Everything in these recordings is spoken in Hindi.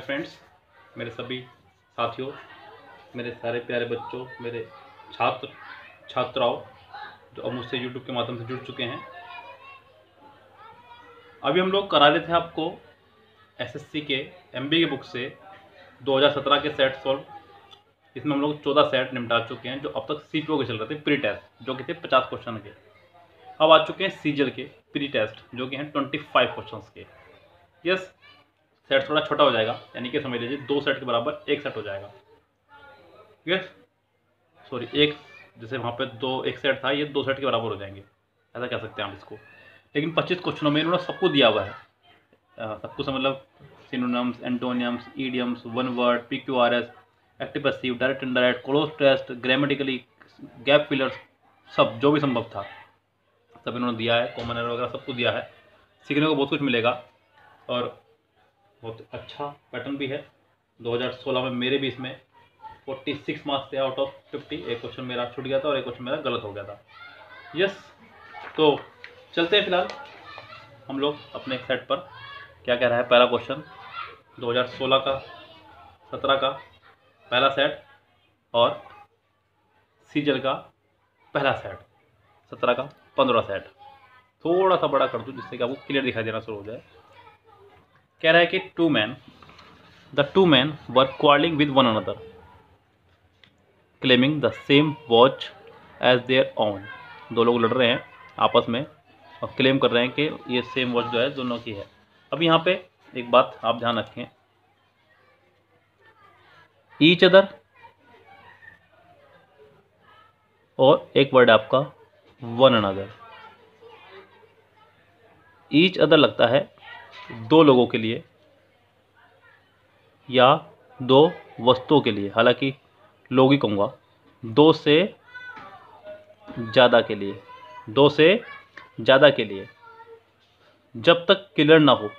फ्रेंड्स, मेरे सभी साथियों, मेरे सारे प्यारे बच्चों, मेरे छात्र छात्राओं जो अब मुझसे यूट्यूब के माध्यम से जुड़ चुके हैं। अभी हम लोग करा रहे थे आपको एसएससी के एमबी की बुक से 2017 के सेट सॉल्व। इसमें हम लोग 14 सेट निपटा चुके हैं जो अब तक सीपीओ के चल रहे थे प्री टेस्ट, जो कि थे 50 क्वेश्चन के। अब आ चुके हैं सीजल के प्री टेस्ट जो कि हैं 25 क्वेश्चन के। यस, सेट थोड़ा छोटा हो जाएगा, यानी कि समझ लीजिए 2 सेट के बराबर 1 सेट हो जाएगा। यस सॉरी, एक जैसे वहाँ पे 1 सेट था, ये 2 सेट के बराबर हो जाएंगे, ऐसा कह सकते हैं आप इसको। लेकिन 25 क्वेश्चनों में इन्होंने सबको दिया हुआ है, सब कुछ मतलब synonyms, antonyms, idioms, one word, PQRS, active passive, direct indirect, cloze test, grammatically, gap fillers, सब जो भी संभव था सब इन्होंने दिया है। कॉमन एरर वगैरह सब कुछ दिया है, सीखने को बहुत कुछ मिलेगा और बहुत अच्छा पैटर्न भी है। 2016 में मेरे भी इसमें 46 मार्क्स थे आउट ऑफ 50। एक क्वेश्चन मेरा छूट गया था और एक क्वेश्चन मेरा गलत हो गया था। यस, तो चलते हैं फिलहाल हम लोग अपने सेट पर। क्या कह रहा है पहला क्वेश्चन, 2016 का 17 का पहला सेट और सीजल का पहला सेट 17 का 15 सेट। थोड़ा सा बड़ा कर दूँ जिससे कि आपको क्लियर दिखाई देना शुरू हो जाए। कह रहा है कि the two men were quarreling with one another, claiming the same watch as their own। दो लोग लड़ रहे हैं आपस में और क्लेम कर रहे हैं कि ये सेम वॉच जो है दोनों की है। अब यहाँ पे एक बात आप ध्यान रखें, ईच अदर और एक वर्ड आपका वन अनदर। ईच अदर लगता है दो लोगों के लिए या दो वस्तुओं के लिए, हालांकि लोग ही कहूँगा, दो से ज़्यादा के लिए, दो से ज़्यादा के लिए। जब तक क्लियर ना हो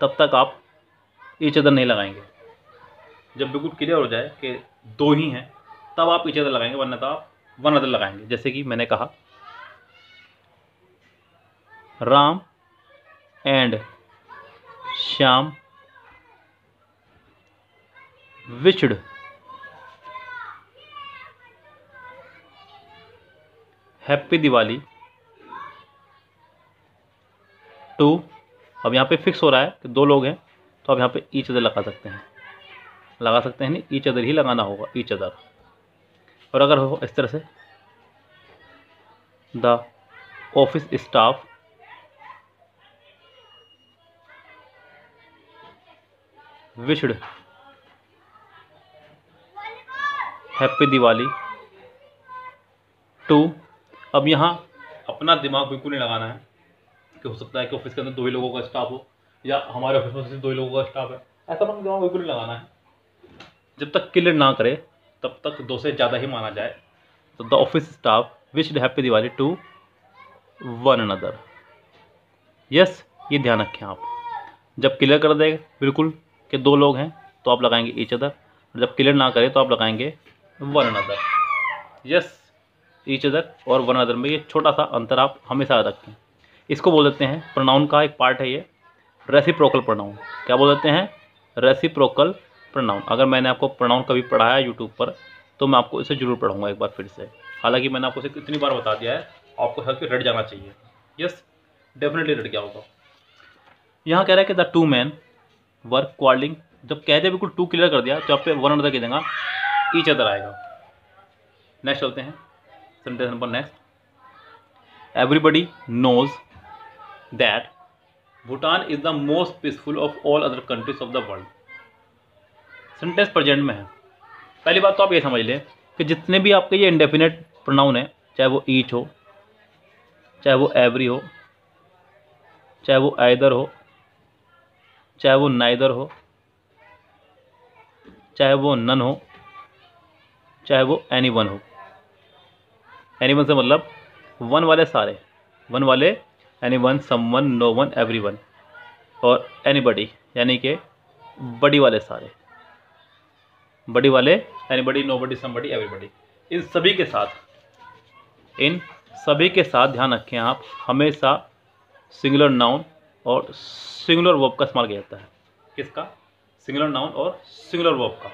तब तक आप ईच अदर नहीं लगाएंगे। जब बिल्कुल क्लियर हो जाए कि दो ही हैं तब आप ईच अदर लगाएंगे, वरना तो आप वन अदर लगाएंगे। जैसे कि मैंने कहा, Ram and Shyam wished happy Diwali to. अब यहाँ पे फिक्स हो रहा है कि दो लोग हैं तो अब यहाँ पे ईच अदर लगा सकते हैं, नहीं, ईच अदर ही लगाना होगा, ईच अदर। और अगर हो इस तरह से, the office staff wished happy Diwali to. अब यहाँ अपना दिमाग बिल्कुल नहीं लगाना है कि हो सकता है कि ऑफिस के अंदर 2 ही लोगों का स्टाफ हो या हमारे ऑफिस में सिर्फ 2 ही लोगों का स्टाफ है, ऐसा अपना दिमाग बिल्कुल नहीं लगाना है। जब तक क्लियर ना करे तब तक 2 से ज़्यादा ही माना जाए। तो the office staff wished happy Diwali to one another. Yes, ये ध्यान रखें आप। जब क्लियर कर देगा बिल्कुल कि 2 लोग हैं तो आप लगाएंगे ईच अदर, और जब क्लियर ना करे तो आप लगाएंगे one another. Yes, each other और वन अनदर में ये छोटा सा अंतर आप हमेशा रखें। इसको बोल देते हैं, प्रोनाउन का एक पार्ट है ये, रेसिप्रोकल प्रोनाउन। क्या बोल देते हैं? Reciprocal pronoun. अगर मैंने आपको प्रोनाउन कभी पढ़ाया यूट्यूब पर तो मैं आपको इसे जरूर पढ़ाऊंगा एक बार फिर से। हालांकि मैंने आपको इसे इतनी बार बता दिया है, आपको हल्के रट जाना चाहिए। यस, डेफिनेटली रट गया होगा। यहाँ कह रहा है कि द टू मैन वर क्वार्लिंग। जब कहते बिल्कुल टू क्लियर कर दिया तो आप पे वन अनदर की जगह ईच अदर आएगा। नेक्स्ट चलते हैं sentence number next. Everybody knows that Bhutan is the most peaceful of all other countries of the world. Sentence present में है। पहली बात तो आप ये समझ लें कि जितने भी आपके ये इंडेफिनेट प्रोनाउन है, चाहे वो ईच हो, चाहे वो एवरी हो, चाहे वो आइदर हो, चाहे वो नाइदर हो, चाहे वो नन हो, चाहे वो एनी वन हो। एनी वन से मतलब वन वाले सारे, वन वाले anyone, someone, no one, everyone, और एनीबडी यानी कि बड़ी वाले सारे, बड़ी वाले एनीबडी, नोबडी, समबडी, एवरीबडी। इन सभी के साथ ध्यान रखें आप, हमेशा सिंगुलर नाउन और सिंगुलर वर्ब का इस्तेमाल किया जाता है। किसका? सिंगुलर नाउन और सिंगुलर वर्ब का।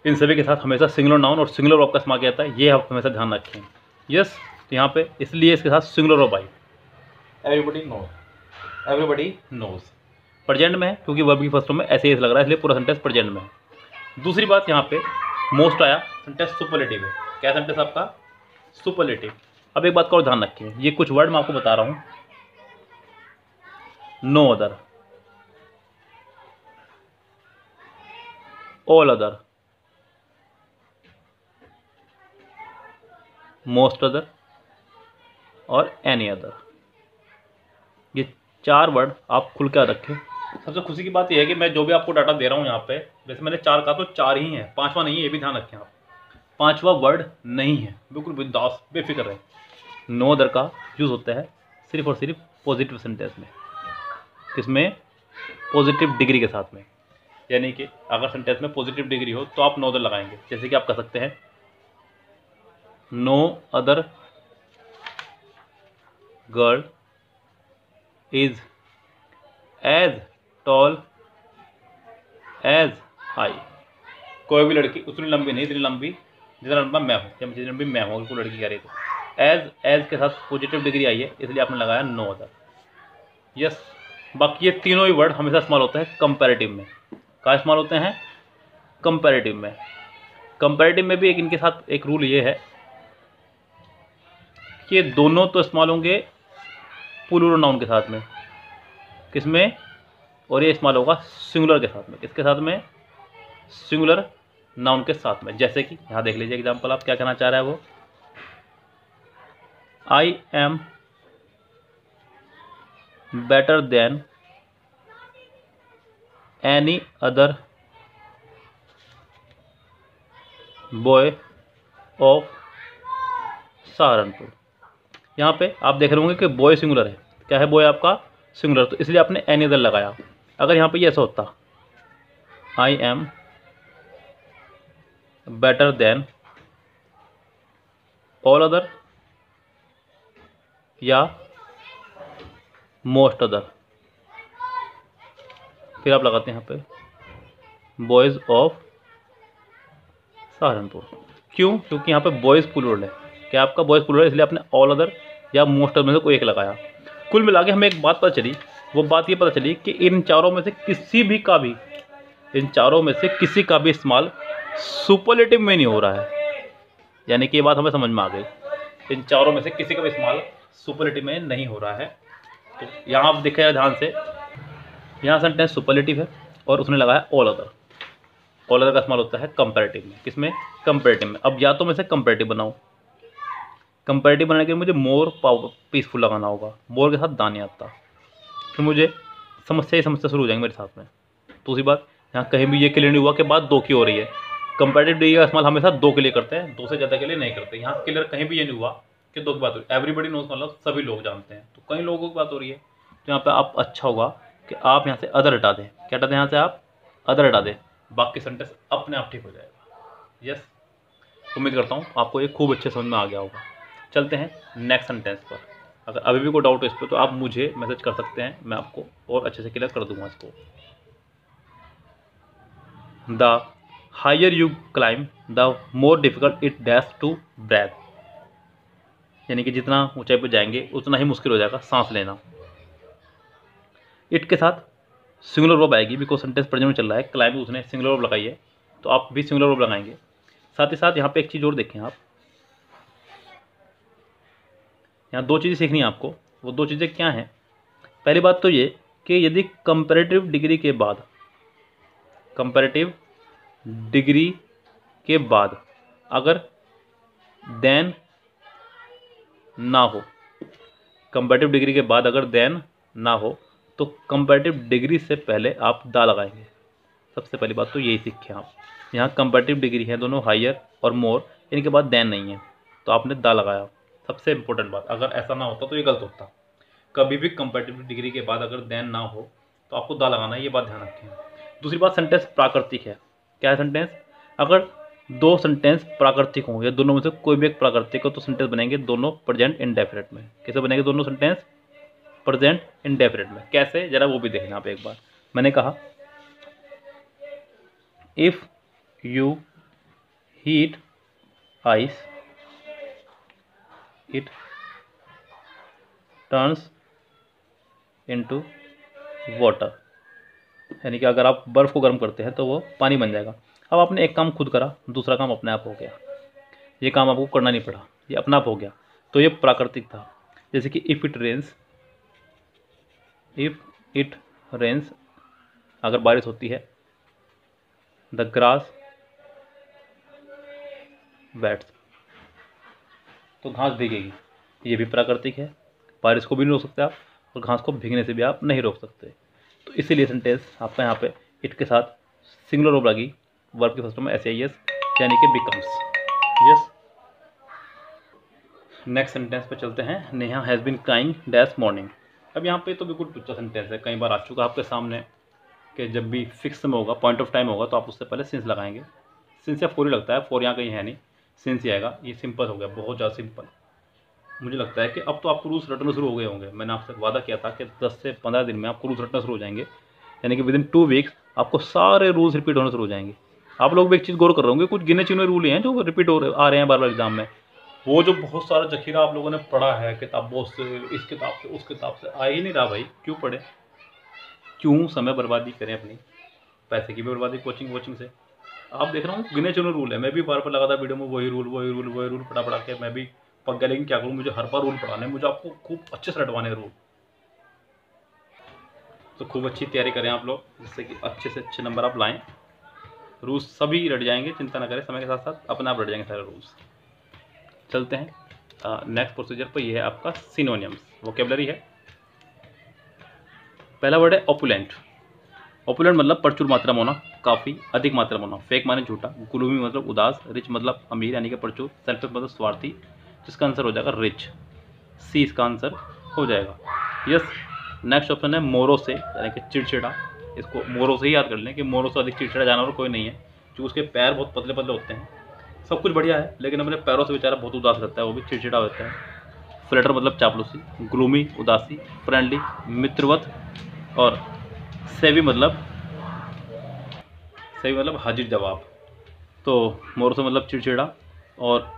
इन सभी के साथ हमेशा सिंगुलर नाउन और सिंगुलर वर्ब का इस्तेमाल किया जाता है, ये आप हमेशा ध्यान रखें। यस, तो यहाँ पे इसलिए इसके साथ सिंगुलर वर्ब आई। एवरीबडी नोज प्रेजेंट में है क्योंकि वर्ब की फर्स्ट फॉर्म में ऐसे ही लग रहा है, इसलिए पूरा सेंटेंस प्रेजेंट में है। दूसरी बात यहाँ पे मोस्ट आया, सेंटेंस सुपरलेटिव है। क्या सेंटेंस आपका? सुपरलेटिव। अब एक बात का और ध्यान रखिए, ये कुछ वर्ड मैं आपको बता रहा हूँ। No other, all other, most other और एनी अदर, ये 4 वर्ड आप खुल कर रखें। सबसे खुशी की बात यह है कि मैं जो भी आपको डाटा दे रहा हूँ यहाँ पे, वैसे मैंने 4 कहा तो 4 ही है, 5वां नहीं है, ये भी ध्यान रखें आप। 5वां वर्ड नहीं है, बिल्कुल बिंदास बेफिक्र है। नो अदर का यूज़ होता है सिर्फ और सिर्फ पॉजिटिव सेंटेंस में। किसमें? पॉजिटिव डिग्री के साथ में। यानी कि अगर सेंटेंस में पॉजिटिव डिग्री हो तो आप नो अदर लगाएंगे। जैसे कि आप कह सकते हैं no other girl is as tall as I. कोई भी लड़की उतनी लंबी नहीं, इतनी लंबी जितना लंबा मैं हूँ, या जितनी लंबी मैं हूँ, कोई लड़की कह रही तो एज के साथ पॉजिटिव डिग्री आई है, इसलिए आपने लगाया नो अदर। यस, बाकी ये तीनों ही वर्ड हमेशा इस्तेमाल होता है कंपैरेटिव में। कहाँ इस्तेमाल होते हैं? कंपैरेटिव में। कंपैरेटिव में भी एक इनके साथ एक रूल ये है कि दोनों तो इस्तेमाल होंगे प्लूरल नाउन के साथ में। किसमें? और ये इस्तेमाल होगा सिंगुलर के साथ में। किसके साथ में? सिंगुलर नाउन के साथ में। जैसे कि यहाँ देख लीजिए एग्जाम्पल, आप क्या कहना चाह रहा है वो, I am better than any other boy of Saharanpur. यहाँ पे आप देख रहे होंगे कि बॉय सिंगुलर है। क्या है बॉय आपका? सिंगुलर, तो इसलिए आपने एनी अदर लगाया। अगर यहाँ पे ये ऐसा होता I am better than all other या मोस्ट अदर, फिर आप लगाते हैं यहाँ पे बॉयज़ ऑफ सहारनपुर। क्यों? क्योंकि यहाँ पे बॉयज़ प्लूरल है। क्या आपका बॉयज़ प्लूरल है, इसलिए आपने ऑल अदर या मोस्ट अदर में से कोई एक लगाया। कुल मिला के हमें एक बात पता चली, वो बात ये पता चली कि इन चारों में से किसी का भी इस्तेमाल सुपरलेटिव में नहीं हो रहा है। यानी कि ये बात हमें समझ में आ गई, इन चारों में से किसी का भी इस्तेमाल सुपरलेटिव में नहीं हो रहा है। तो यहाँ आप देखें ध्यान से, यहाँ सेंटेंस सुपरलेटिव है और उसने लगाया ऑल अदर। ऑल अदर का इस्तेमाल होता है कंपैरेटिव में। किसमें? कंपैरेटिव में। अब या तो मैं से कंपैरेटिव बनाऊँ, कंपैरेटिव बनाने के लिए मुझे मोर पीसफुल लगाना होगा, मोर के साथ दाने आता, फिर मुझे समस्या शुरू हो जाएंगी मेरे साथ में। दूसरी बात, यहाँ कहीं भी ये क्लियर नहीं हुआ कि बात 2 की हो रही है। कंपैरेटिव डिग्री का इस्तेमाल हमेशा 2 के लिए करते हैं, 2 से ज़्यादा के लिए नहीं करते। यहाँ क्लियर कहीं भी ये नहीं हुआ कि 2 की बात हो रही है। एवरीबडी नोज मतलब सभी लोग जानते हैं, तो कई लोगों की बात हो रही है। तो यहाँ पे आप अच्छा होगा कि आप यहाँ से अदर हटा दें। क्या हटा दें? यहाँ से आप अदर हटा दें, बाकी सेंटेंस अपने आप ठीक हो जाएगा। यस, उम्मीद करता हूँ आपको ये खूब अच्छे समझ में आ गया होगा। चलते हैं नेक्स्ट सेंटेंस पर। अगर अभी भी कोई डाउट है इस पर तो आप मुझे मैसेज कर सकते हैं, मैं आपको और अच्छे से क्लियर कर दूंगा इसको। The higher you climb the more difficult it dash to breathe. यानी कि जितना ऊंचाई पर जाएंगे उतना ही मुश्किल हो जाएगा सांस लेना। इट के साथ सिंगुलर वर्ब आएगी, बिकॉज सेंटेंस प्रेजेंट में चल रहा है। क्लाइम उसने सिंगुलर वर्ब लगाई है, तो आप भी सिंगुलर वर्ब लगाएंगे। साथ ही साथ यहाँ पे एक चीज़ और देखें आप, यहाँ 2 चीज़ें सीखनी है आपको। वो 2 चीज़ें क्या हैं? पहली बात तो ये कि यदि कंपैरेटिव डिग्री के बाद अगर देन ना हो, कंपैरेटिव डिग्री के बाद अगर देन ना हो तो कंपैरेटिव डिग्री से पहले आप दा लगाएंगे। सबसे पहली बात तो यही सीखें आप। यहाँ कंपैरेटिव डिग्री है दोनों, हायर और मोर, इनके बाद देन नहीं है, तो आपने दा लगाया। सबसे इंपॉर्टेंट बात, अगर ऐसा ना होता तो ये गलत होता। कभी भी कंपैरेटिव डिग्री के बाद अगर देन ना हो तो आपको दा लगाना है, ये बात ध्यान रखें। दूसरी बात, सेंटेंस प्राकृतिक है। क्या है सेंटेंस? अगर 2 सेंटेंस प्राकृतिक हों या दोनों में से कोई भी एक प्राकृतिक हो तो सेंटेंस बनेंगे दोनों प्रेजेंट इंडेफिनिट में। कैसे बनेंगे दोनों सेंटेंस? प्रेजेंट इंडेफिनिट में। कैसे? जरा वो भी देखना आप एक बार। मैंने कहा if you heat ice it turns into water, यानी कि अगर आप बर्फ़ को गर्म करते हैं तो वो पानी बन जाएगा। अब आपने एक काम खुद करा, दूसरा काम अपने आप हो गया। ये काम आपको करना नहीं पड़ा, ये अपना आप हो गया। तो ये प्राकृतिक था। जैसे कि इफ़ इट रेन्स, अगर बारिश होती है, द ग्रास वेट्स, तो घास भीगेगी। ये भी प्राकृतिक है, बारिश को भी नहीं रोक सकते आप और घास को भीगने से भी आप नहीं रोक सकते। तो इसीलिए सेंटेंस आपका यहाँ पे इट के साथ सिंगुलर वर्ब लगी, वर्ब के फर्स्ट में SAES, यानी कि बिकम्स। यस, नेक्स्ट सेंटेंस पे चलते हैं। Neha has been crying dash morning. अब यहाँ पे तो बिल्कुल टुच्चा सेंटेंस है, कई बार आ चुका आपके सामने कि जब भी फिक्स समय होगा, पॉइंट ऑफ टाइम होगा, तो आप उससे पहले सिंस लगाएंगे। सिंस या फोर ही लगता है, फोर यहाँ कहीं है नहीं, सिंस ही आएगा। ये सिंपल हो गया, बहुत ज़्यादा सिंपल। मुझे लगता है कि अब तो आपको रूल्स रटना शुरू हो गए होंगे। मैंने आपसे वादा किया था कि 10 से 15 दिन में आपको रूल्स रटना शुरू हो जाएंगे, यानी कि विदिन 2 वीक्स आपको सारे रूल्स रिपीट होना शुरू हो जाएंगे। आप लोग भी एक चीज़ गौर कर रहे होंगे, कुछ गिने चुने रूल हैं जो रिपीट आ रहे हैं बार बार एग्जाम में। वो जो बहुत सारा जखीरा आप लोगों ने पढ़ा है किताबों से, इस किताब से, उस किताब से, आ ही नहीं रहा भाई। क्यों पढ़े, क्यों समय बर्बादी करें अपनी, पैसे की भी बर्बादी कोचिंग से। आप देख रहा हूँ गिने चुने रूल है। मैं भी बार बार लगा था वीडियो में वही रूल पढ़ा के मैं भी पक गया। लेकिन क्या करूँ, मुझे हर बार रूल पढ़ाने, मुझे आपको खूब अच्छे से रटवाने रूल। तो खूब अच्छी तैयारी करें आप लोग, जिससे कि अच्छे से अच्छे नंबर आप लाएं। रूल्स सभी रट जाएंगे, चिंता ना करें, समय के साथ साथ अपने आप रट जाएंगे सारे रूल्स। चलते हैं नेक्स्ट प्रोसीजर पर। यह है आपका सिनोनियम्स, वोकेबलरी है। पहला वर्ड है ओपुलेंट। ओपुलेंट मतलब प्रचुर मात्रा में होना, काफ़ी अधिक मात्रा में होना। फेक माने झूठा, ग्लूमी मतलब उदास, रिच मतलब अमीर यानी कि प्रचुर, सेल्फिश मतलब स्वार्थी, जिसका आंसर हो जाएगा रिच। सी इसका आंसर हो जाएगा। यस, नेक्स्ट ऑप्शन है मोरो से, यानी कि चिड़चिड़ा। इसको मोरो से ही याद कर लें कि मोरो से अधिक चिड़चिड़ा जानवर कोई नहीं है, क्योंकि उसके पैर बहुत पतले पतले होते हैं। सब कुछ बढ़िया है, लेकिन अपने पैरों से बेचारा बहुत उदास रहता है, वो भी चिड़चिड़ा होता है। फ्लटर मतलब चापलूसी, ग्लूमी उदासी, फ्रेंडली मित्रवत, और सेवी मतलब हाजिर जवाब। तो मोरो से मतलब चिड़चिड़ा, और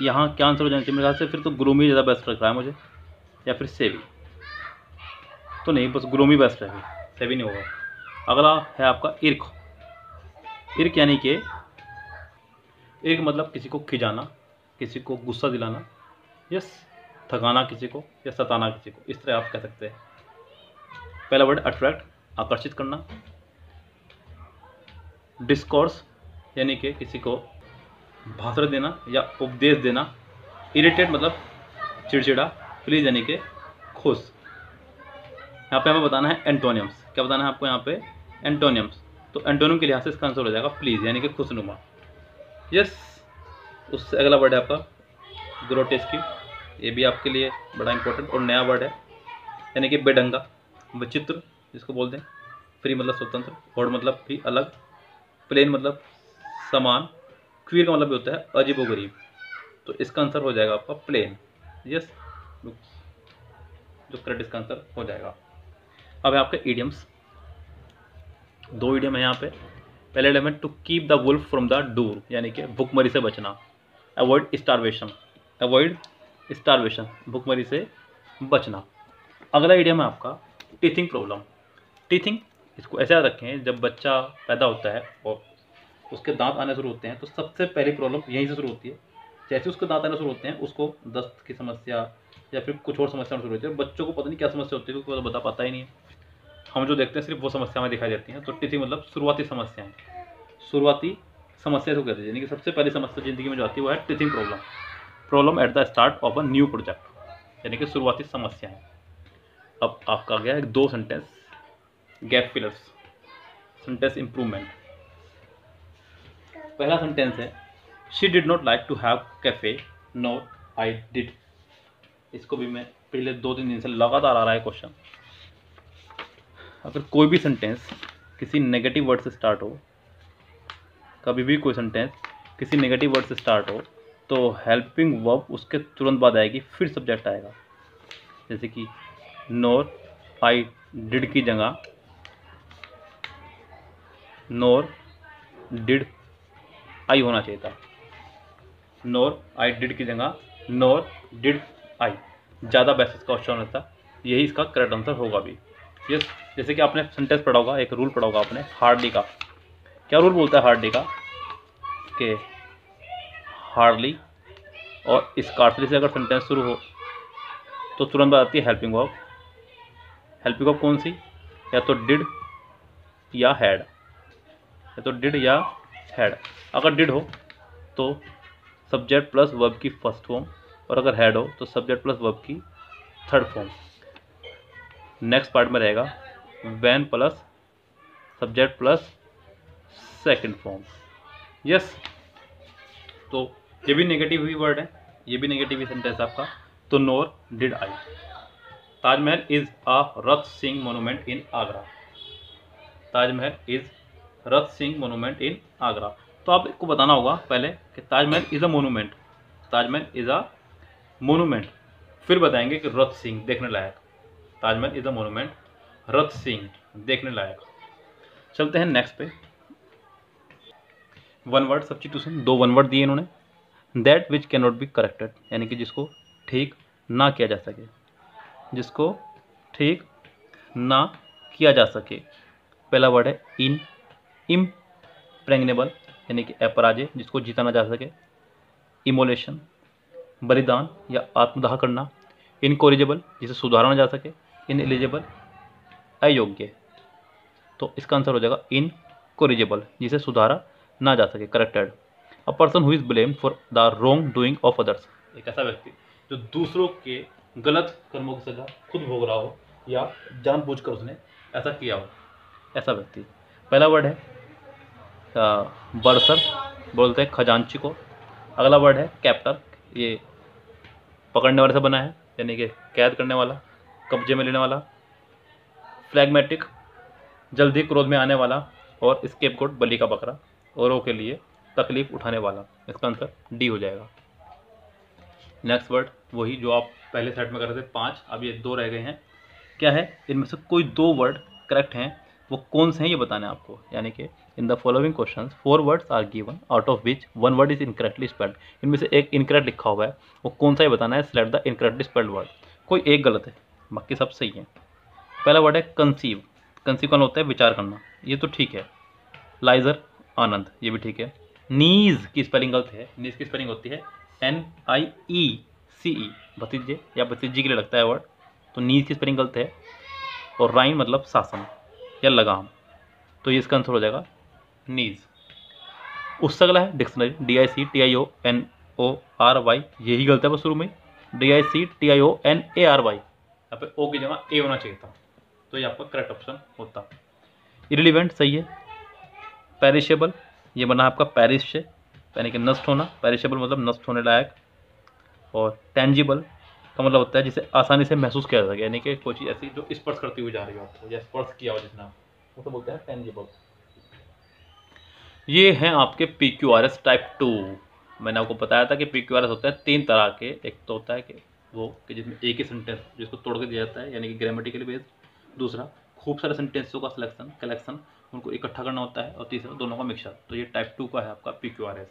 यहाँ क्या आंसर हो जाना चाहिए मेरे ख्याल से, फिर तो ग्लूमी ज़्यादा बेस्ट लग रहा है मुझे, या फिर सेवी। तो नहीं, बस ग्लूमी बेस्ट है, सेवी नहीं होगा। अगला है आपका इर्क। इर्क यानी कि इर्क मतलब किसी को खिजाना, किसी को गुस्सा दिलाना, यस, थकाना किसी को या सताना किसी को, इस तरह आप कह सकते हैं। पहला वर्ड अट्रैक्ट, आकर्षित करना। डिस्कोर्स यानी कि किसी को भाषण देना या उपदेश देना। इरिटेट मतलब चिड़चिड़ा। प्लीज यानी कि खुश। यहाँ पे हमें बताना है एंटोनियम्स। क्या बताना है आपको यहाँ पे? एंटोनियम्स। तो एंटोनियम के लिहाज से इसका आंसर हो जाएगा प्लीज, यानी कि खुशनुमा। यस, उससे अगला वर्ड है आपका ग्रोटेस्क्यू। ये भी आपके लिए बड़ा इंपॉर्टेंट और नया वर्ड है, यानी कि बेढंगा, विचित्र जिसको बोलते हैं। फ्री मतलब स्वतंत्र, ऑड मतलब भी अलग, प्लेन मतलब समान, क्वीर का मतलब भी होता है अजीबोगरीब। तो इसका आंसर हो जाएगा आपका प्लेन। यस, जो करेक्ट इसका आंसर हो जाएगा। अब है आपके इडियम्स। 2 इडियम है यहाँ पे। पहले इडियम है to keep the wolf from the door, यानी कि भुखमरी से बचना। अवॉइड स्टारवेशन, भुखमरी से बचना। अगला इडियम है आपका टीथिंग प्रॉब्लम। टीथिंग, इसको ऐसे याद रखें, जब बच्चा पैदा होता है और उसके दांत आने शुरू होते हैं तो सबसे पहली प्रॉब्लम यहीं से शुरू होती है। जैसे उसके दांत आने शुरू होते हैं उसको दस्त की समस्या या फिर कुछ और समस्या शुरू होती है। बच्चों को पता नहीं क्या समस्या होती है, क्योंकि वो तो बता पाता ही नहीं है। हम जो देखते हैं सिर्फ वो समस्या में दिखाई देती हैं। तो टीथिंग मतलब शुरुआती समस्याएं, शुरुआती समस्या को कहते हैं, यानी कि सबसे पहली समस्या जिंदगी में जो आती है वो है teething problem. Problem at the start of a new project, यानी कि शुरुआती समस्याएं। अब आपका आ गया है 2 sentence gap fillers, sentence improvement. पहला सेंटेंस है she did not like to have cafe, no I did. इसको भी मैं पिछले 2-3 दिन से लगातार आ रहा है क्वेश्चन। अगर कोई भी सेंटेंस किसी नेगेटिव वर्ड से स्टार्ट हो, कभी भी कोई सेंटेंस किसी नेगेटिव वर्ड से स्टार्ट हो, तो हेल्पिंग वर्ब उसके तुरंत बाद आएगी, फिर सब्जेक्ट आएगा। जैसे कि नोर आई डिड की जगह नोर डिड आई होना चाहिए था। नोर आई डिड की जगह नोर डिड आई, ज़्यादा बेसिस का ऑप्शन होता, यही इसका करेक्ट आंसर होगा भी। यस, जैसे कि आपने सेंटेंस पढ़ा होगा, एक रूल पढ़ा होगा आपने हार्डली का। क्या रूल बोलता है हार्डली का कि हार्डली और स्कार्सली से अगर सेंटेंस शुरू हो तो तुरंत बताती है हेल्पिंग वर्ब। हेल्पिंग वर्ब कौन सी? या तो डिड या हैड, या तो डिड या हैड। अगर डिड हो तो सब्जेक्ट प्लस वर्ब की फर्स्ट फॉर्म, और अगर हैड हो तो सब्जेक्ट प्लस वर्ब की थर्ड फॉर्म। नेक्स्ट पार्ट में रहेगा when plus subject plus second form. Yes, तो ये भी नेगेटिव ही वर्ड है, ये भी नेगेटिव ही सेंटेंस आपका। तो nor did I. Taj Mahal is a rather sing monument in Agra. Taj Mahal is rather sing monument in Agra. तो आपको बताना होगा पहले कि Taj Mahal is a monument, Taj Mahal is a monument, फिर बताएंगे कि रथ सिंह देखने लायक। ताजमहल इज अ मोनूमेंट, रथ सिंह देखने लायक। चलते हैं नेक्स्ट पे। वन वर्ड सब्स्टिट्यूशन, दो वन वर्ड दिए इन्होंने। That which can not be corrected, यानी कि जिसको ठीक ना किया जा सके, जिसको ठीक ना किया जा सके। पहला वर्ड है इन इम्प्रेग्नेबल, यानी कि अपराजय, जिसको जीता ना जा सके। इमोलेशन, बलिदान या आत्मदाह करना। इनकोरिजेबल, जिसे सुधारा ना जा सके। इनएलिजिबल, अयोग्य। तो इसका आंसर हो जाएगा इनकोरिजेबल, जिसे सुधारा ना जा सके, corrected. A person who is blamed for the wrong doing of others, एक ऐसा व्यक्ति जो दूसरों के गलत कर्मों की सजा खुद भोग रहा हो या जानबूझकर उसने ऐसा किया हो, ऐसा व्यक्ति। पहला वर्ड है बर्सर, बोलते हैं खजांची को। अगला वर्ड है कैप्टर, ये पकड़ने वाले से बना है, यानी कि कैद करने वाला, कब्जे में लेने वाला। फ्लैगमेटिक, जल्दी क्रोध में आने वाला। और स्केपगोट, बलि का बकरा, औरों के लिए तकलीफ उठाने वाला। इसका आंसर डी हो जाएगा। नेक्स्ट वर्ड वही जो आप पहले सेट में कर रहे थे 5, अब ये 2 रह गए हैं। क्या है? इनमें से कोई 2 वर्ड करेक्ट हैं, वो कौन से हैं ये बताना है आपको। यानी कि in the following questions 4 words are given out of which 1 word is incorrectly spelled. इनमें से एक इनकरेक्ट लिखा हुआ है, वो कौन सा ये बताना है। Select the incorrectly spelled word. कोई एक गलत है, बाकी सब सही है। पहला वर्ड है कंसीव। कंसीव का होता है विचार करना, ये तो ठीक है। लाइजर, आनंद, ये भी ठीक है। नीज की स्पेलिंग गलत है, नीज की स्पेलिंग होती है NIECE, भतीजे या भतीजी के लिए लगता है वर्ड, तो नीज की स्पेलिंग गलत है। और राइन मतलब शासन या लगाम, तो ये इसका आंसर हो जाएगा नीज। उससे अगला है डिक्शनरी, DICTIONORY, यही गलत है बस शुरू में, DICTIONARY, यहाँ पे ओ की जगह ए होना चाहिए था, तो ये आपका करेक्ट ऑप्शन होता। इरिलीवेंट सही है। पेरिशेबल, ये बना आपका पैरिश से, यानी कि नष्ट होना। पेरिशेबल मतलब नष्ट होने लायक। और टेंजिबल का मतलब होता है जिसे आसानी से महसूस किया जा सके, यानी कि कोई चीज़ ऐसी जो स्पर्श करती हुई जा रही हो आपको, या स्पर्श किया हो जिसने, वो तो बोलते हैं टेंजिबल। ये हैं आपके PQRS टाइप 2। मैंने आपको बताया था कि PQRS होता है 3 तरह के। एक तो होता है कि वो कि जिसमें एक ही सेंटेंस जिसको तोड़ के दिया जाता है, यानी कि ग्रामेटिकली बेस्ड। दूसरा खूब सारे सेंटेंसों का कलेक्शन, उनको इकट्ठा करना होता है। और तीसरा दोनों का मिक्सचर, तो ये टाइप 2 का है आपका PQRS।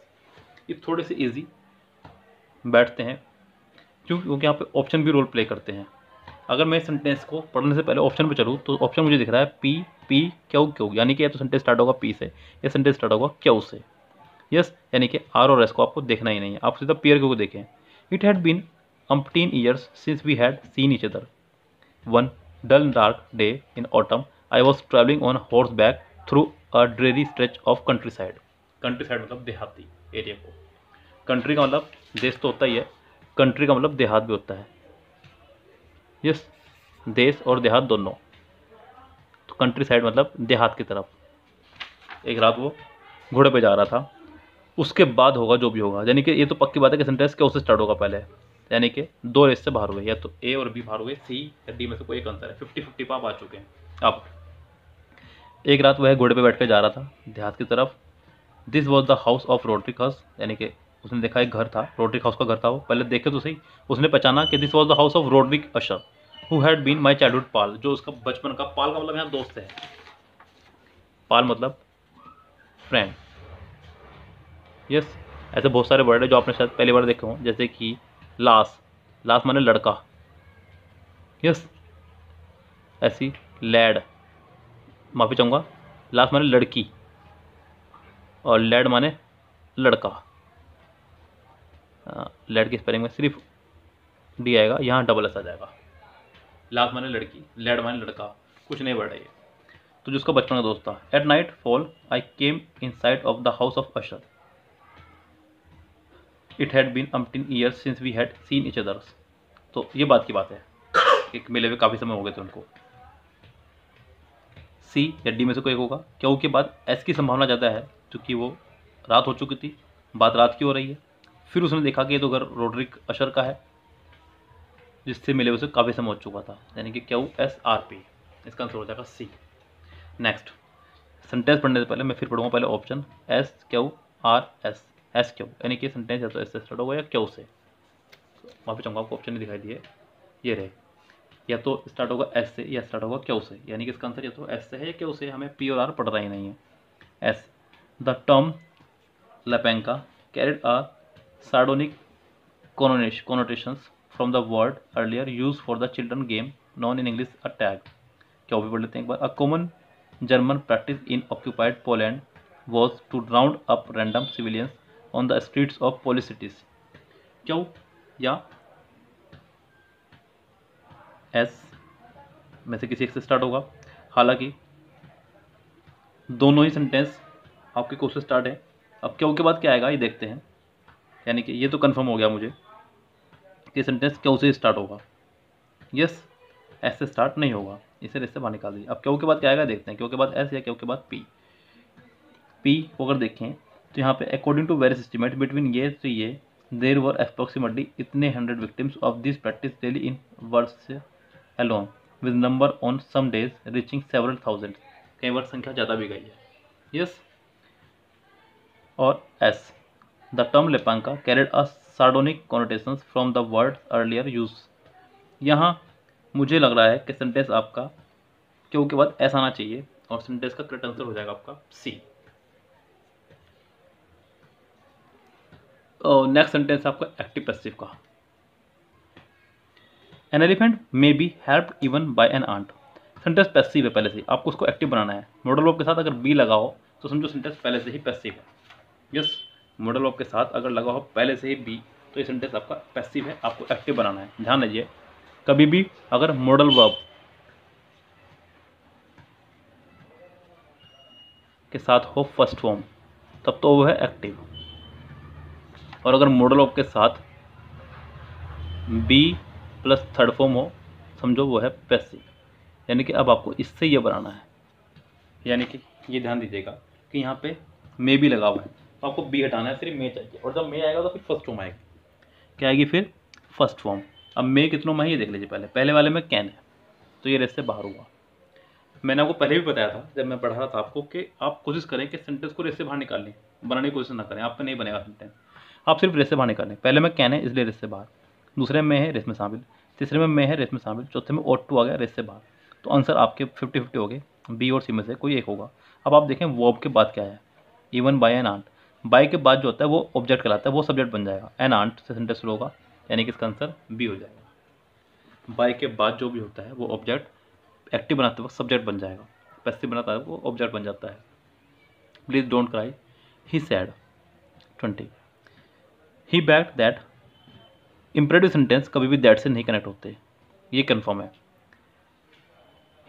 ये थोड़े से ईजी बैठते हैं क्योंकि यहाँ पे ऑप्शन भी रोल प्ले करते हैं। अगर मैं सेंटेंस को पढ़ने से पहले ऑप्शन पे चलूँ तो ऑप्शन मुझे दिख रहा है P Q, यानी कि या तो सेंटेंस स्टार्ट होगा P से या सेंटेंस स्टार्ट होगा Q से। यस, यानी कि R और S को आपको देखना ही नहीं है, आप सीधा P और Q को देखें। It had been umpteen years since we had seen each other. One dull dark day in autumn, I was traveling on horseback through a dreary stretch of countryside. Countryside मतलब देहाती एरिया को। कंट्री का मतलब देश तो होता ही है, कंट्री का मतलब देहात भी होता है। यस, देश और देहात दोनों। तो कंट्री साइड मतलब देहात की तरफ। एक रात वो घोड़े पे जा रहा था, उसके बाद होगा जो भी होगा, यानी कि ये तो पक्की बात है कि सेंटेंस क्या उससे स्टार्ट होगा पहले, यानी कि 2 रेस से बाहर हुए, या तो A और B बाहर हुए, C या D में से कोई एक आंसर है। 50-50 पे आप आ चुके हैं। अब एक रात वह घोड़े पे बैठ कर जा रहा था देहात की तरफ। This was the house of Roderick Usher, यानी कि उसने देखा एक घर था, रोड्रिक हाउस का घर था वो। पहले देखे तो सही, उसने पहचाना कि this was the house of Roderick Usher who had been my childhood pal, जो उसका बचपन का, पाल का मतलब यहाँ दोस्त है। पाल मतलब फ्रेंड। यस, ऐसे बहुत सारे वर्ड है जो आपने शायद पहली बार देखे हों, जैसे कि लास, लास माने लड़का। यस, ऐसी लैड, माफी चाहूँगा, लास माने लड़की और लैड माने लड़का। लैड की स्पेलिंग में सिर्फ डी आएगा, यहाँ डबल एस आ जाएगा। लास माने लड़की, लैड माने लड़का, कुछ नहीं वर्ड है ये। तो जिसका बचपन का दोस्त था। At nightfall I came in sight of the house of Usher, it had been umpteen years since we had seen each others. तो ये बात की बात है, एक मिले हुए काफ़ी समय हो गए थे उनको। सी या डी में से कोई एक होगा। क्यों के बाद एस की संभावना ज़्यादा है, क्योंकि वो रात हो चुकी थी, बात रात की हो रही है। फिर उसने देखा कि ये तो घर रोड्रिक अशर का है, जिससे मिले उसे काफ़ी समय हो चुका था, यानी कि क्यू एस आर पी। इसका आंसर हो जाएगा सी। नेक्स्ट, सेंटेंस पढ़ने से पहले मैं फिर पढ़ूंगा पहले option S Q R S, S Q, यानी कि सेंटेंस या तो एस से स्टार्ट होगा या क्यू से। वहाँ पे चाहूँगा आपको ऑप्शन नहीं दिखाई दिए, ये रहे, या तो स्टार्ट होगा एस से या स्टार्ट होगा क्यू से, यानी कि इसका आंसर या तो एस से है या क्यू से। हमें पी और आर पढ़ना ही नहीं है। As, the term lepanka carried a sardonic connotations from the word earlier used for the children game known in English a tag। क्या वो भी पढ़ लेते हैं एक बार। A common German practice in occupied Poland was to round up random civilians on the streets of police cities। क्यों या एस में से किसी एक से स्टार्ट होगा। हालांकि दोनों ही सेंटेंस आपके कोर्स से स्टार्ट है। अब क्यों के बाद क्या आएगा ये देखते हैं, यानी कि ये तो कंफर्म हो गया मुझे कि सेंटेंस क्यों से स्टार्ट होगा। यस, एस से स्टार्ट नहीं होगा, इसे रेस से बाहर निकाल दीजिए। अब क्यों के बाद क्या आएगा देखते हैं, क्यों के बाद एस या क्यों के बाद पी। पी को अगर देखें तो यहाँ पे according to various estimate between ये तो ये देर वर अप्रोक्सीमेटली इतने 100 victims of this practice daily in wars alone with number on some days reaching several thousand. कई बार संख्या ज़्यादा भी गई है। यस, और as, the term lepanka carried a sardonic connotations from the word earlier use. यहाँ मुझे लग रहा है कि सेंटेंस आपका क्यों के बाद एस आना चाहिए और सेंटेंस का करेक्ट आंसर हो जाएगा आपका सी। नेक्स्ट सेंटेंस आपका एक्टिव पैसिव का। An elephant may be helped even by an ant. Sentence passive है पहले से ही, आपको उसको एक्टिव बनाना है। मॉडल वर्ब के साथ अगर बी लगा हो तो समझो सेंटेंस पहले से ही पैसिव है। यस, मॉडल वर्ब के साथ अगर लगा हो पहले से ही बी तो ये सेंटेंस आपका पैसिव है, आपको एक्टिव बनाना है। ध्यान दीजिए, कभी भी अगर मॉडल वर्ब के साथ हो फर्स्ट फॉर्म तब तो वो है एक्टिव, और अगर मॉडल वर्ब के साथ बी प्लस थर्ड फॉर्म हो समझो वो है पैसिव। यानी कि अब आपको इससे ये बनाना है, यानी कि ये ध्यान दीजिएगा कि यहाँ पे मे भी लगा हुआ है तो आपको बी हटाना है, सिर्फ मे चाहिए। और जब मे आएगा तो फिर फर्स्ट फॉर्म आएगी, क्या आएगी फिर फर्स्ट फॉर्म। अब मे कितनों में है ये देख लीजिए, पहले वाले में कैन है तो ये रेस से बाहर हुआ। मैंने आपको पहले भी बताया था जब मैं पढ़ा रहा था आपको कि आप कोशिश करें कि सेंटेंस को रेस से बाहर निकालने बनाने की कोशिश ना करें, आपका नहीं बनेगा सेंटेंस। आप सिर्फ रेस से बाहर निकालें। पहले में कैन है इसलिए रेस से बाहर, दूसरे में है रेस में शामिल, तीसरे में है रेस में शामिल, चौथे में ऑट टू आ गया रेस से बाहर। तो आंसर आपके 50-50 हो गए, बी और सी में से कोई एक होगा। अब आप देखें वर्ब के बाद क्या है, even by an ant. By के बाद जो होता है वो ऑब्जेक्ट कहलाता है, वो सब्जेक्ट बन जाएगा। एन आंट से सेंटेंस शुरू होगा, यानी कि इसका आंसर बी हो जाएगा। बाय के बाद जो भी होता है वो ऑब्जेक्ट एक्टिव बनाते वक्त सब्जेक्ट बन जाएगा, पैसिव बनाता है वो ऑब्जेक्ट बन जाता है। Please don't cry he sad 20। He backed that. Imperative sentence कभी भी दैट से नहीं कनेक्ट होते, ये कन्फर्म है।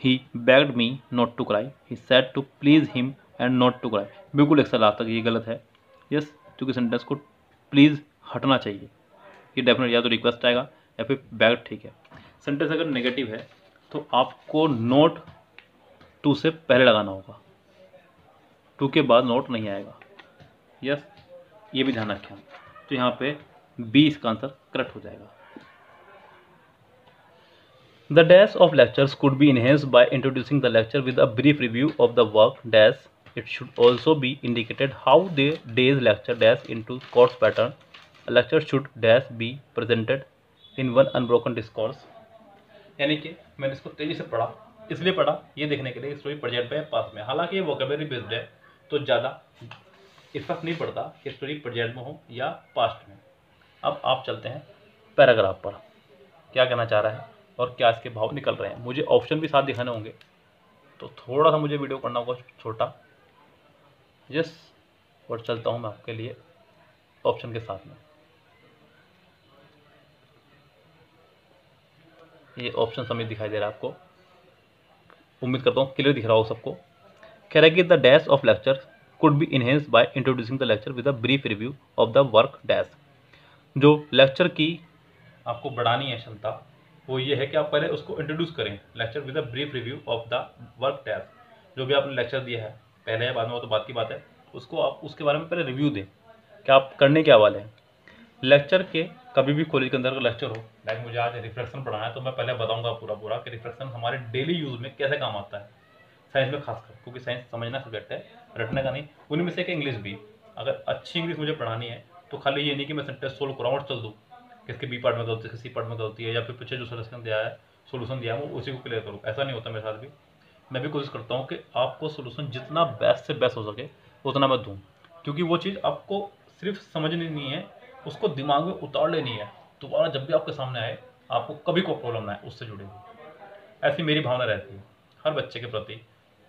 He begged me not to cry, he said to please him and not to cry. बिल्कुल एक सलाह तक ये गलत है। यस, क्योंकि सेंटेंस को प्लीज़ हटना चाहिए, ये डेफिनेट या तो रिक्वेस्ट आएगा या फिर बैग्ड, ठीक है। सेंटेंस अगर नेगेटिव है तो आपको नोट टू से पहले लगाना होगा, टू के बाद नोट नहीं आएगा। यस, ये भी ध्यान रखें। तो यहाँ पे बी इसका आंसर करेक्ट हो जाएगा। The dash of lectures could be enhanced by introducing the lecture with a brief review of the work dash. It should also be indicated how the day's lecture dash into course pattern. A lecture should dash be presented in one unbroken discourse। यानी कि मैंने इसको तेजी से पढ़ा, इसलिए पढ़ा ये देखने के लिए स्टोरी प्रेजेंट पे पास में। हालांकि ये वोकेबलरी बेस्ड है तो ज़्यादा इफेक्ट नहीं पड़ता कि स्टोरी प्रेजेंट में हो या पास्ट में। अब आप चलते हैं पैराग्राफ पर, क्या कहना चाह रहा है और क्या इसके भाव निकल रहे हैं। मुझे ऑप्शन भी साथ दिखाने होंगे, तो थोड़ा सा मुझे वीडियो करना होगा छोटा। यस, और चलता हूँ मैं आपके लिए ऑप्शन के साथ में। ये ऑप्शन समेत दिखाई दे रहा है आपको, उम्मीद करता हूँ क्लियर दिख रहा हो सबको। कह रहा है कि the dash of lecture could be enhanced by introducing the lecture with a brief review of the work dash. जो लेक्चर की आपको बढ़ानी है क्षमता, वो ये है कि आप पहले उसको इंट्रोड्यूस करें, lecture with a brief review of the work dash. जो भी आपने लेक्चर दिया है पहले या बाद में, वो तो बात की बात है, उसको आप उसके बारे में पहले रिव्यू दें कि आप करने क्या वाले हैं। लेक्चर के कभी भी कॉलेज के अंदर का लेक्चर हो, लाइक मुझे आज रिफ्लेक्शन पढ़ाना है, तो मैं पहले बताऊंगा पूरा कि रिफ्लेक्शन हमारे डेली यूज़ में कैसे काम आता है, साइंस में खासकर, क्योंकि साइंस समझना सब्जेक्ट है, रटने का नहीं। उन्हीं में से एक इंग्लिश भी। अगर अच्छी इंग्लिश मुझे पढ़ानी है तो खाली ये नहीं कि मैं सेंटेंस सोल्व कराऊँ और चल दूँ, किसके बी पार्ट में गलती है, किसी पार्ट में गलती है, या फिर पीछे जो सोल्यूशन दिया है वो उसी को क्लियर करूँ। ऐसा नहीं होता मेरे साथ भी। मैं भी कोशिश करता हूँ कि आपको सोल्यूशन जितना बेस्ट से बेस्ट हो सके उतना मैं दूँ, क्योंकि वो चीज़ आपको सिर्फ समझनी नहीं है, उसको दिमाग में उतार लेनी है। दोबारा जब भी आपके सामने आए आपको कभी कोई प्रॉब्लम ना है उससे जुड़ी हुई। ऐसी मेरी भावना रहती है हर बच्चे के प्रति।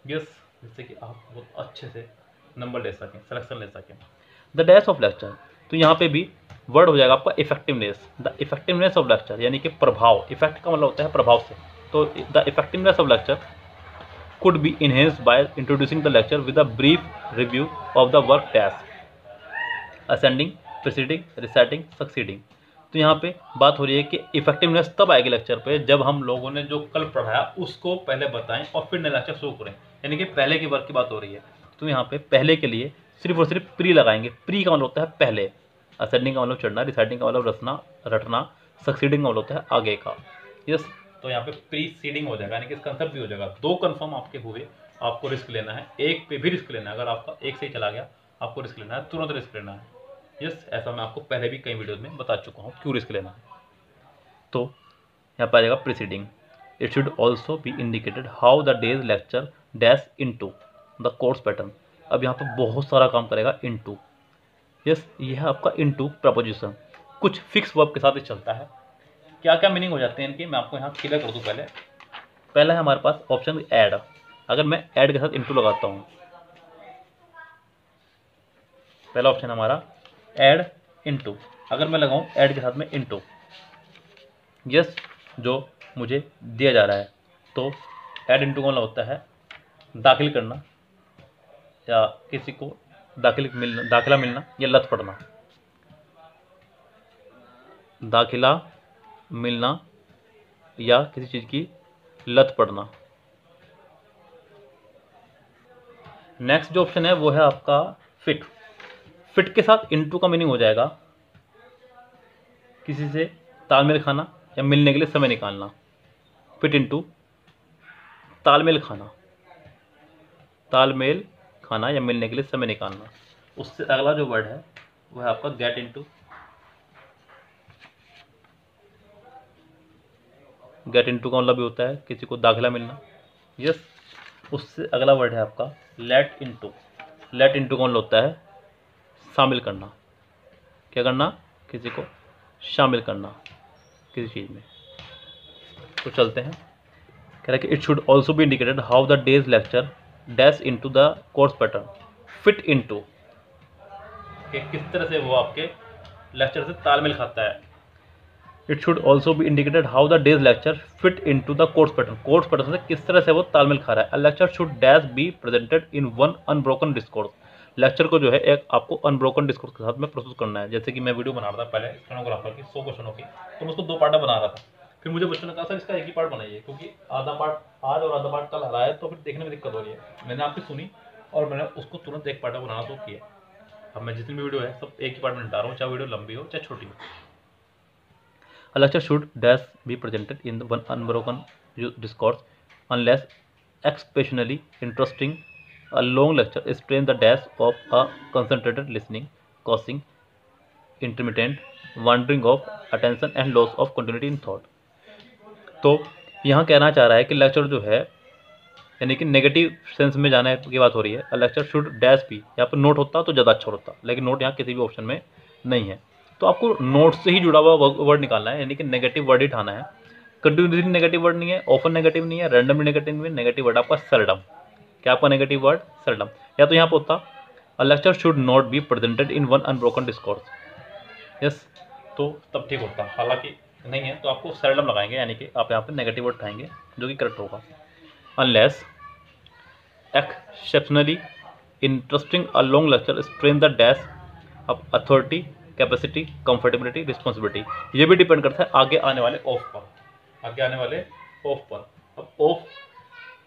यस, जिससे कि आप बहुत अच्छे से नंबर ले सकें, सिलेक्शन ले सकें। द डैश ऑफ लेक्चर, तो यहाँ पे भी वर्ड हो जाएगा आपका effectiveness. The effectiveness of lecture यानी कि प्रभाव, इफेक्ट का मतलब होता है प्रभाव से। तो the effectiveness of lecture could be enhanced by introducing the lecture with a brief review of the work dash, ascending, preceding, reciting, succeeding. तो यहाँ पे बात हो रही है कि इफेक्टिवनेस तब आएगी लेक्चर पे जब हम लोगों ने जो कल पढ़ाया उसको पहले बताएं और फिर नया लेक्चर शुरू करें, यानी कि पहले की वर्क की बात हो रही है। तो यहाँ पे पहले के लिए सिर्फ और सिर्फ प्री लगाएंगे। प्री का मतलब होता है पहले, असेंडिंग का मतलब चढ़ना, रिसाइटिंग का मतलब रटना, सक्सीडिंग का मतलब होता है आगे का। यस, तो यहाँ पे प्रीसीडिंग हो जाएगा, यानी कि कंसेप्ट भी हो जाएगा। दो कन्फर्म आपके हुए, आपको रिस्क लेना है, एक पे भी रिस्क लेना है। अगर आपका एक से ही चला गया आपको रिस्क लेना है, तुरंत रिस्क लेना है। यस, ऐसा मैं आपको पहले भी कई वीडियोज में बता चुका हूँ क्यों रिस्क लेना है। तो यहाँ पर आ जाएगा preceding. It should also be indicated how the days lecture dash into the course pattern. अब यहाँ पर बहुत सारा काम करेगा इनटू। यस, यह है आपका इनटू प्रपोजिशन, कुछ फिक्स वर्ब के साथ ही चलता है। क्या क्या मीनिंग हो जाते हैं इनके, मैं आपको यहाँ क्लियर कर दूँ। पहला है हमारे पास ऑप्शन ऐड। अगर मैं ऐड के साथ इनटू लगाता हूँ, पहला ऑप्शन हमारा ऐड इनटू, अगर मैं लगाऊं ऐड के साथ में इनटू, यस, जो मुझे दिया जा रहा है, तो ऐड इनटू का मतलब होता है दाखिल करना या किसी को दाखिला मिलना या लत पड़ना। दाखिला मिलना या किसी चीज़ की लत पड़ना। नेक्स्ट जो ऑप्शन है वो है आपका फिट। फिट के साथ इनटू का मीनिंग हो जाएगा किसी से तालमेल खाना या मिलने के लिए समय निकालना। फिट इनटू तालमेल खाना, तालमेल खाना या मिलने के लिए समय निकालना। उससे अगला जो वर्ड है वो है आपका गेट इनटू। गेट इनटू का मतलब भी होता है किसी को दाखिला मिलना। यस, उससे अगला वर्ड है आपका लेट इनटू। लेट इनटू का मतलब होता है शामिल करना। क्या करना? किसी को शामिल करना किसी चीज़ में। तो चलते हैं, कह रहा है कि it should also be indicated how the days lecture dash into the course pattern fit into, कि किस तरह से वो आपके लेक्चर से तालमेल खाता है। It should also be indicated how the days lecture fit into the course pattern, course pattern से किस तरह से वो तालमेल खा रहा है। A lecture should dash be presented in one unbroken discourse. Lecture को जो है एक आपको अनब्रोकन डिस्कोर्स के साथ में प्रस्तुत करना है। जैसे कि मैं वीडियो बना रहा था पहले स्टेनोग्राफर की 100 क्वेश्चनों की, तो मैं उसको 2 पार्ट बना रहा था। फिर मुझे बच्चों ने कहा सर इसका एक ही पार्ट बनाइए, क्योंकि आधा पार्ट आज और आधा पार्ट कल आ रहा है, तो फिर देखने में दिक्कत हो रही है। मैंने आपकी सुनी और मैंने उसको तुरंत एक पार्ट बनाना तो किया। अब मैं जितनी भी वीडियो है सब एक ही पार्ट में निपटा रहा हूँ, चाहे वीडियो लंबी हो चाहे छोटी हो। A lecture should dash be presented in one unbroken discourse unless exceptionally interesting. A long lecture strains the dash of a concentrated listening, causing intermittent wandering of attention and loss of continuity in thought. तो यहाँ कहना चाह रहा है कि लेक्चर जो है यानी कि नेगेटिव सेंस में जाने की बात हो रही है। A lecture should dash be, यहाँ पर नोट होता तो ज़्यादा अच्छा होता, लेकिन नोट यहाँ किसी भी ऑप्शन में नहीं है। तो आपको नोट से ही जुड़ा हुआ वर्ड निकालना है, यानी कि नेगेटिव वर्ड ही उठाना है। कंटिन्यूसली नेगेटिव वर्ड नहीं है, ऑफन नेगेटिव नहीं है, रैंडमली नेगेटिव नहीं है, नेगेटिव वर्ड आपका सेल्डम। क्या आपका नेगेटिव वर्ड? सेल्डम। या तो यहाँ पर होता अ lecture should not be presented in one unbroken discourse, yes, तो तब ठीक होता। हालांकि नहीं है तो आपको सेल्डम लगाएंगे, यानी कि आप यहाँ पे नेगेटिव वर्ड उठाएंगे जो कि करेक्ट होगा। Unless exceptionally interesting a long lecture strain the dash of authority, capacity, comfortability, responsibility. ये भी डिपेंड करता है आगे आने वाले ऑफ पर, आगे आने वाले ऑफ पर। अब ऑफ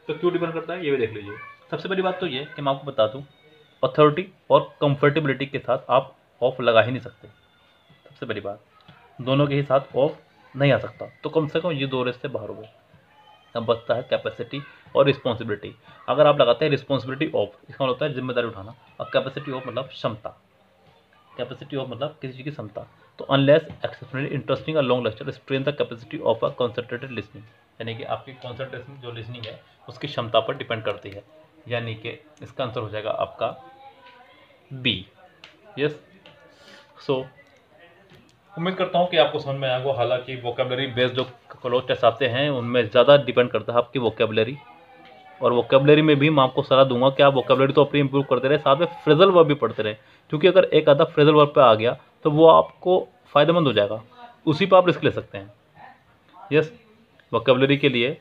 तो क्यों डिपेंड करता है ये भी देख लीजिए। सबसे पहली बात तो ये कि मैं आपको बता दूं, अथॉरिटी और कंफर्टेबिलिटी के साथ आप ऑफ लगा ही नहीं सकते। सबसे पहली बात, दोनों के ही साथ ऑफ नहीं आ सकता, तो कम से कम ये दो रेस से बाहर हो गए। अब बचता है कैपेसिटी और रिस्पॉन्सिबिलिटी। अगर आप लगाते हैं रिस्पॉन्सिबिलिटी ऑफ, इसका मतलब होता है जिम्मेदारी उठाना, और कैपेसिटी ऑफ मतलब क्षमता, कैपेसिटी ऑफ मतलब किसी चीज़ की क्षमता। तो unless exceptionally interesting a long lecture strain the capacity of a concentrated listening, यानी कि आपकी कॉन्सेंट्रेशन जो लिसनिंग है उसकी क्षमता पर डिपेंड करती है, यानी कि इसका आंसर हो जाएगा आपका बी, यस। सो उम्मीद करता हूँ कि आपको समझ में आएगा। हालांकि वोकेबलरी बेस्ड जो क्लोज टेस्ट आते हैं उनमें ज़्यादा डिपेंड करता है आपकी वोकेबलरी, और वोकेबलरी में भी मैं आपको सलाह दूंगा कि आप वोकेबलरी तो अपनी इंप्रूव करते रहे, साथ में फ्रेजल वर्ब भी पढ़ते रहे, क्योंकि अगर एक आधा फ्रेजल वर्ब पे आ गया तो वो आपको फ़ायदेमंद हो जाएगा, उसी पर आप रिस्क ले सकते हैं। यस, वोकेबलरी के लिए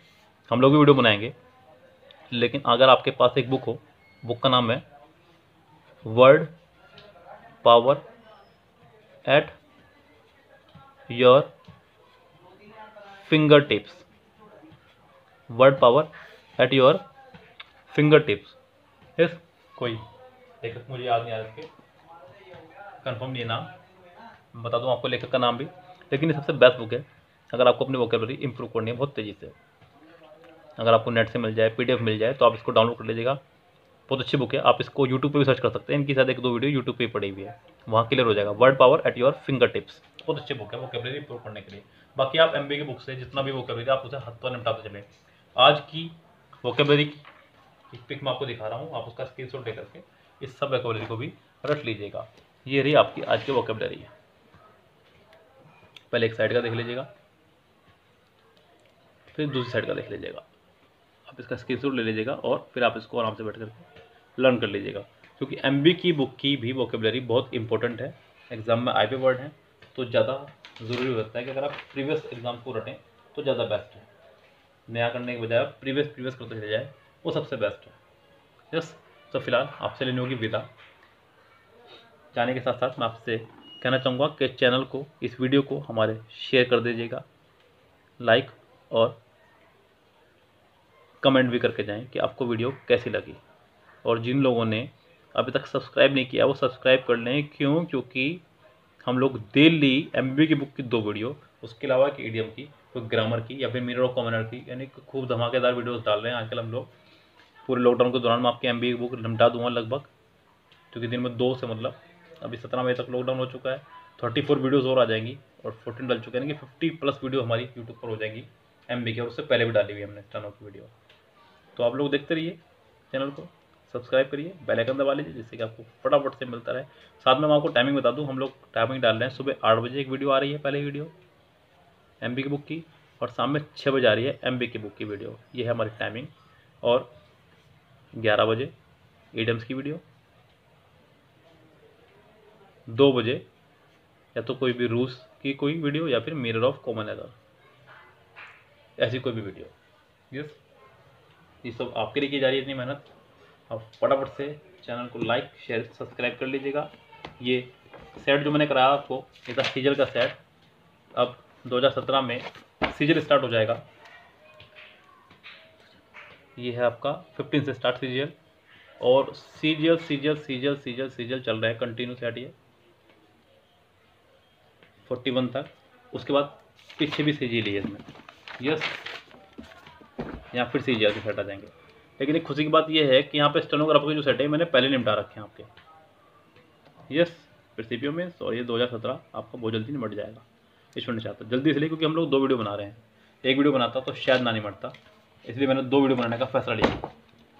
हम लोग भी वीडियो बनाएंगे, लेकिन अगर आपके पास एक बुक हो, बुक का नाम है word power at your finger tips, word power at your finger tips. Yes, कोई लेखक मुझे याद नहीं आ रहा, इसके कंफर्म नहीं है नाम, बता दूं आपको लेखक का नाम भी, लेकिन ये सबसे बेस्ट बुक है अगर आपको अपनी वोकेबलरी इंप्रूव करनी है बहुत तेज़ी से। अगर आपको नेट से मिल जाए, पीडीएफ मिल जाए, तो आप इसको डाउनलोड कर लीजिएगा, बहुत अच्छी बुक है। आप इसको यूट्यूब पे भी सर्च कर सकते हैं, इनकी शायद एक दो वीडियो यूट्यूब पे पड़ी हुई है, वहाँ क्लियर हो जाएगा। Word power at your finger tips, बहुत अच्छी बुक है वोकेबलरी इंप्रूव करने के लिए। बाकी आप एमबीए की बुक से जितना भी वोकेबलरी आप उसे हाथ पर निपटाते चले। आज की वोकेबलरी की पिक मैं आपको दिखा रहा हूँ, आप उसका स्क्रीनशॉट लेकर के इस सब वोकेबलरी को भी रट लीजिएगा। ये रही आपकी आज की वोकेबलरी है। पहले एक साइड का देख लीजिएगा, फिर दूसरी साइड का देख लीजिएगा, आप इसका स्क्रीनशॉट ले लीजिएगा और फिर आप इसको आराम से बैठ कर लर्न कर लीजिएगा, क्योंकि एमबी की बुक की भी वोकेबलरी बहुत इंपॉर्टेंट है। एग्जाम में आए पे वर्ड हैं तो ज़्यादा ज़रूरी होता है कि अगर आप प्रीवियस एग्जाम को रटें तो ज़्यादा बेस्ट है। नया करने के बजाय आप प्रीवियस करते चले जाए, वो सबसे बेस्ट है। यस, तो फिलहाल आपसे लेने होगी विदा। जाने के साथ साथ मैं आपसे कहना चाहूँगा कि चैनल को, इस वीडियो को हमारे शेयर कर दीजिएगा, लाइक और कमेंट भी करके जाएं कि आपको वीडियो कैसी लगी। और जिन लोगों ने अभी तक सब्सक्राइब नहीं किया वो सब्सक्राइब कर लें। क्यों? क्योंकि हम लोग डेली एमबी की बुक की 2 वीडियो, उसके अलावा की ईडीएम की, कोई ग्रामर की या फिर मिरर ऑफ कॉमनर की, यानी खूब धमाकेदार वीडियोस डाल रहे हैं आजकल हम लोग। पूरे लॉकडाउन के दौरान मैं आपकी एमबी की बुक निपटा दूंगा लगभग, क्योंकि दिन में 2 से मतलब अभी 17 बजे तक लॉकडाउन हो चुका है। 34 वीडियोज़ और आ जाएंगी और 14 डल चुके हैं, यानी कि 50+ वीडियो हमारी यूट्यूब पर हो जाएंगी एमबी की, और उससे पहले भी डाली हुई हमने स्टेनो की वीडियो। तो आप लोग देखते रहिए, चैनल को सब्सक्राइब करिए, बेल आइकन दबा लीजिए, जिससे कि आपको फटाफट से मिलता रहे। साथ में मैं आपको टाइमिंग बता दूं, हम लोग टाइमिंग डाल रहे हैं, सुबह 8 बजे एक वीडियो आ रही है पहले वीडियो एमबी की बुक की, और शाम में 6 बजे आ रही है एमबी की बुक की वीडियो। ये है हमारी टाइमिंग। और 11 बजे ईडम्स की वीडियो, 2 बजे या तो कोई भी रूस की कोई वीडियो या फिर मिरर ऑफ कॉमन एरर, ऐसी कोई भी वीडियो। यस, ये सब आपके लिए की जा रही है इतनी मेहनत। आप फटाफट से चैनल को लाइक शेयर सब्सक्राइब कर लीजिएगा। ये सेट जो मैंने कराया आपको, ये था सीजल का सेट। अब 2017 में सीजल स्टार्ट हो जाएगा। ये है आपका 15 से स्टार्ट सीजल, और सीजल सीजल सीजल सीजल सीजल चल रहा है कंटिन्यू सेट ये 41 तक। उसके बाद पीछे भी सीजल है इसमें। यस, यहाँ फिर सीजल के सेट आ जाएंगे। लेकिन एक खुशी की बात यह है कि यहाँ पे स्टेनोग्राफर के जो सेट है मैंने पहले निपटा रखे हैं आपके। यस, फिर सीपीओ में, और ये 2017 आपका बहुत जल्दी निपट जाएगा। इसमें नहीं चाहता जल्दी, इसलिए क्योंकि हम लोग 2 वीडियो बना रहे हैं। एक वीडियो बनाता तो शायद ना निपटता, इसलिए मैंने 2 वीडियो बनाने का फैसला लिया।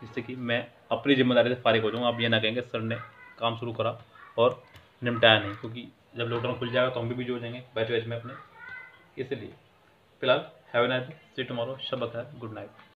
जिससे कि मैं अपनी जिम्मेदारी से फारिग हो जाऊँ। आप ये ना कहेंगे सर ने काम शुरू करा और निपटाया नहीं, क्योंकि जब लॉकडाउन खुल जाएगा तो हम भी बिजी हो जाएंगे बैच में अपने। इसलिए फिलहाल have a nice day, see you tomorrow, शब बखैर, गुड नाइट।